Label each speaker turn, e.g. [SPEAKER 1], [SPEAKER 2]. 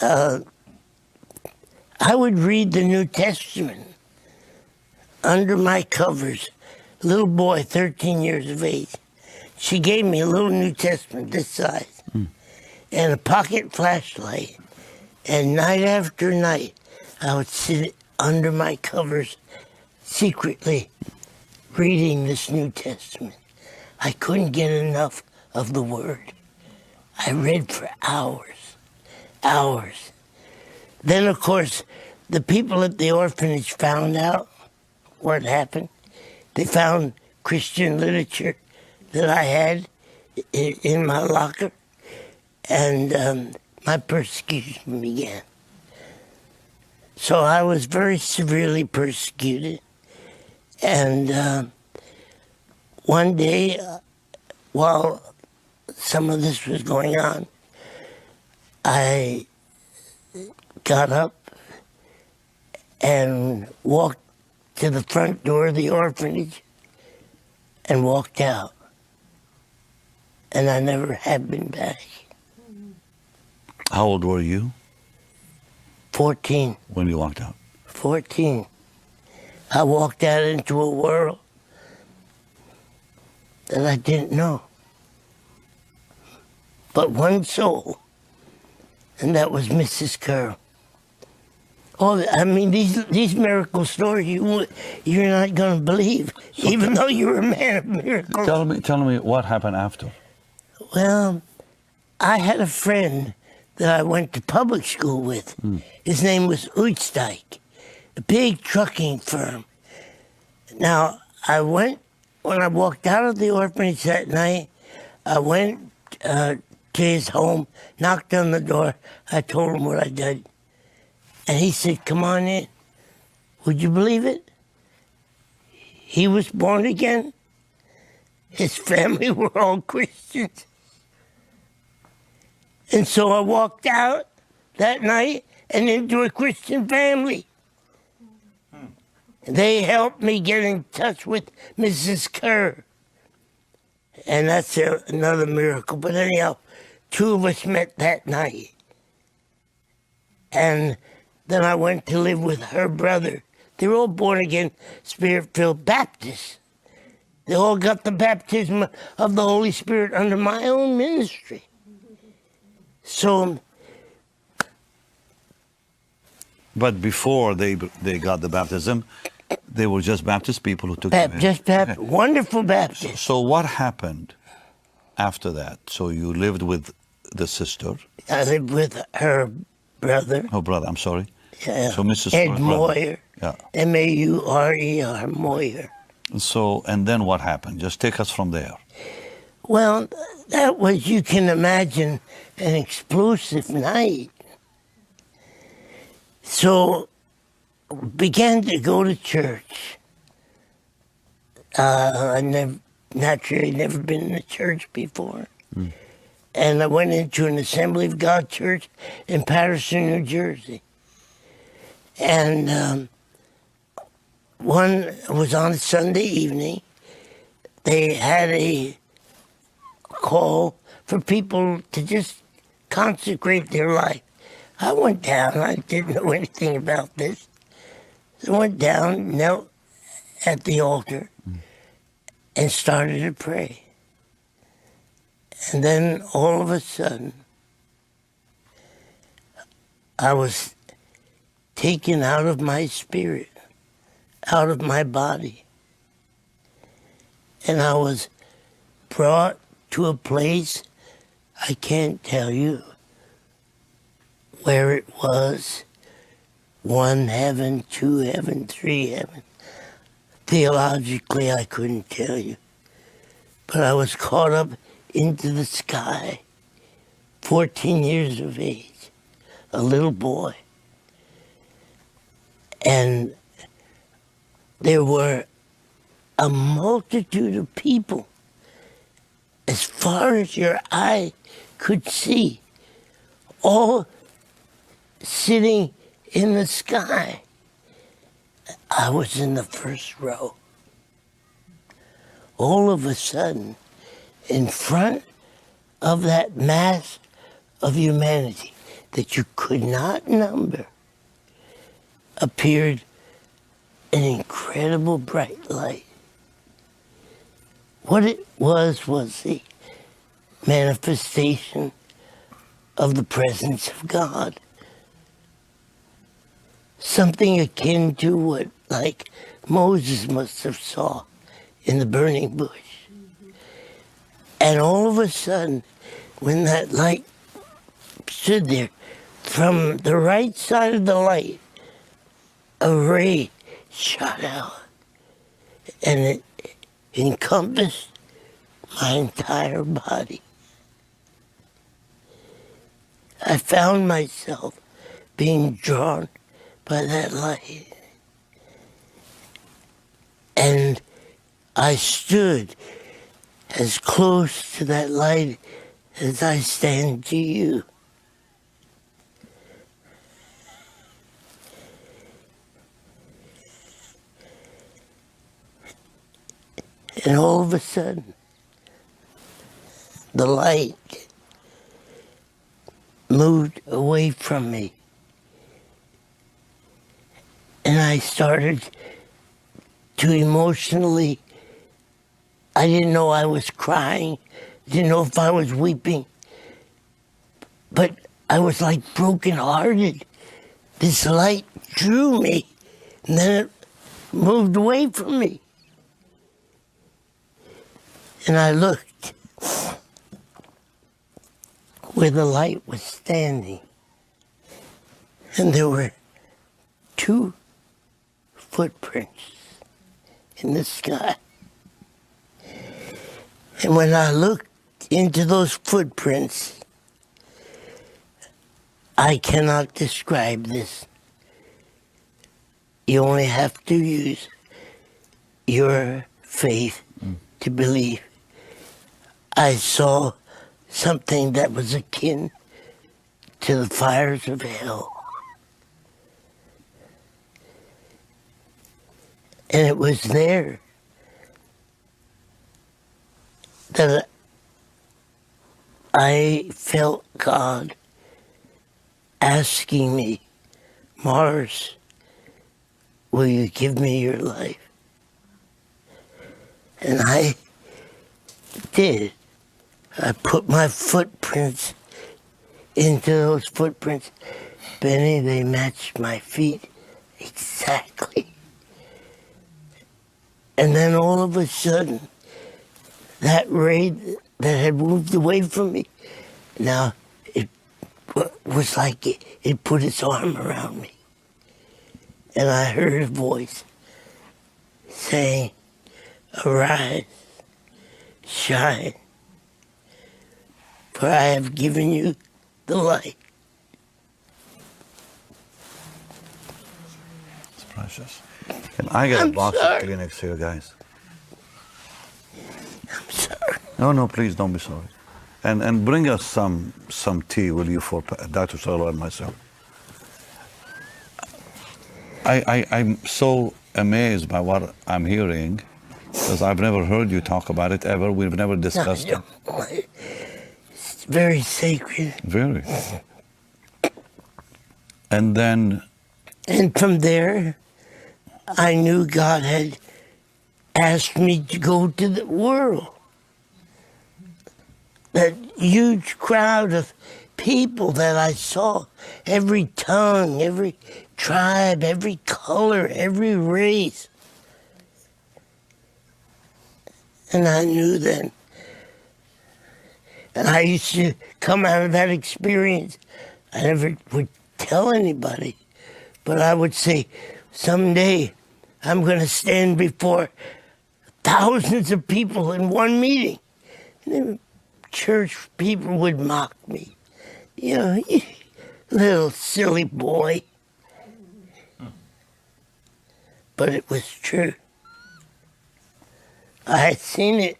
[SPEAKER 1] I would read the New Testament under my covers. A little boy, 13 years of age. She gave me a little New Testament this size and a pocket flashlight. And night after night, I would sit under my covers secretly reading this New Testament. I couldn't get enough of the Word. I read for hours. Then, of course, the people at the orphanage found out what happened. They found Christian literature that I had in my locker, and my persecution began. So I was very severely persecuted, and one day, while some of this was going on, I got up and walked to the front door of the orphanage and walked out. And I never have been back.
[SPEAKER 2] How old were you?
[SPEAKER 1] 14.
[SPEAKER 2] When you walked out?
[SPEAKER 1] 14. I walked out into a world that I didn't know. But one soul, and that was Mrs. Cerrulo. Oh, I mean, these miracle stories you're not going to believe, so even though you're a man of miracles.
[SPEAKER 2] Tell me what happened after.
[SPEAKER 1] Well, I had a friend that I went to public school with. His name was Uitstijk, a big trucking firm. Now, when I walked out of the orphanage that night, I went to his home, knocked on the door. I told him what I did. And he said, come on in. Would you believe it? He was born again. His family were all Christians. And so I walked out that night and into a Christian family. They helped me get in touch with Mrs. Cerrulo. And that's another miracle. But anyhow, two of us met that night. And then I went to live with her brother. They were all born-again, Spirit-filled Baptists. They all got the baptism of the Holy Spirit under my own ministry. So...
[SPEAKER 2] But before they got the baptism, they were just Baptist people who took
[SPEAKER 1] Just Baptist, wonderful Baptists.
[SPEAKER 2] So what happened after that? So you lived with the sister? I
[SPEAKER 1] lived with her brother.
[SPEAKER 2] Her brother, I'm sorry.
[SPEAKER 1] Yeah.
[SPEAKER 2] So Mrs.
[SPEAKER 1] Ed Moyer.
[SPEAKER 2] Yeah.
[SPEAKER 1] M-A-U-R-E-R, Moyer.
[SPEAKER 2] So, and then what happened? Just take us from there.
[SPEAKER 1] Well, that was, you can imagine, an explosive night. So, began to go to church. I naturally never been in a church before. And I went into an Assembly of God church in Patterson, New Jersey. And one was on a Sunday evening. They had a call for people to just consecrate their life. I went down. I didn't know anything about this. So I went down, knelt at the altar, and started to pray. And then all of a sudden, I was taken out of my spirit, out of my body. And I was brought to a place, I can't tell you where it was, 1 heaven, 2 heaven, 3 heaven. Theologically, I couldn't tell you. But I was caught up into the sky, 14 years of age, a little boy. And there were a multitude of people as far as your eye could see, all sitting in the sky. I was in the first row. All of a sudden, in front of that mass of humanity, that you could not number appeared an incredible bright light. What it was the manifestation of the presence of God. Something akin to what, like, Moses must have saw in the burning bush. And all of a sudden, when that light stood there, from the right side of the light, a ray shot out, and it encompassed my entire body. I found myself being drawn by that light. And I stood as close to that light as I stand to you. And all of a sudden, the light moved away from me. And I started to emotionally, I didn't know I was crying, didn't know if I was weeping, but I was like brokenhearted. This light drew me, and then it moved away from me. And I looked where the light was standing, and there were 2 footprints in the sky. And when I looked into those footprints, I cannot describe this. You only have to use your faith to believe. I saw something that was akin to the fires of hell. And it was there that I felt God asking me, Morris, will you give me your life? And I did. I put my footprints into those footprints. Benny, they matched my feet exactly. And then all of a sudden, that ray that had moved away from me, now it was like it put its arm around me. And I heard a voice saying, arise, shine, for I have given you the light.
[SPEAKER 2] It's precious. Can I get a box of Kleenex here, guys?
[SPEAKER 1] I'm sorry.
[SPEAKER 2] No, please don't be sorry. And bring us some tea, will you, for Dr. Cerrulo and myself. I'm so amazed by what I'm hearing, because I've never heard you talk about it ever. We've never discussed it.
[SPEAKER 1] It's very sacred.
[SPEAKER 2] Very. And then...
[SPEAKER 1] And from there, I knew God had asked me to go to the world. That huge crowd of people that I saw, every tongue, every tribe, every color, every race. And I knew then. And I used to come out of that experience. I never would tell anybody, but I would say, someday I'm going to stand before thousands of people in one meeting. And then church people would mock me. You know, little silly boy. But it was true. I had seen it.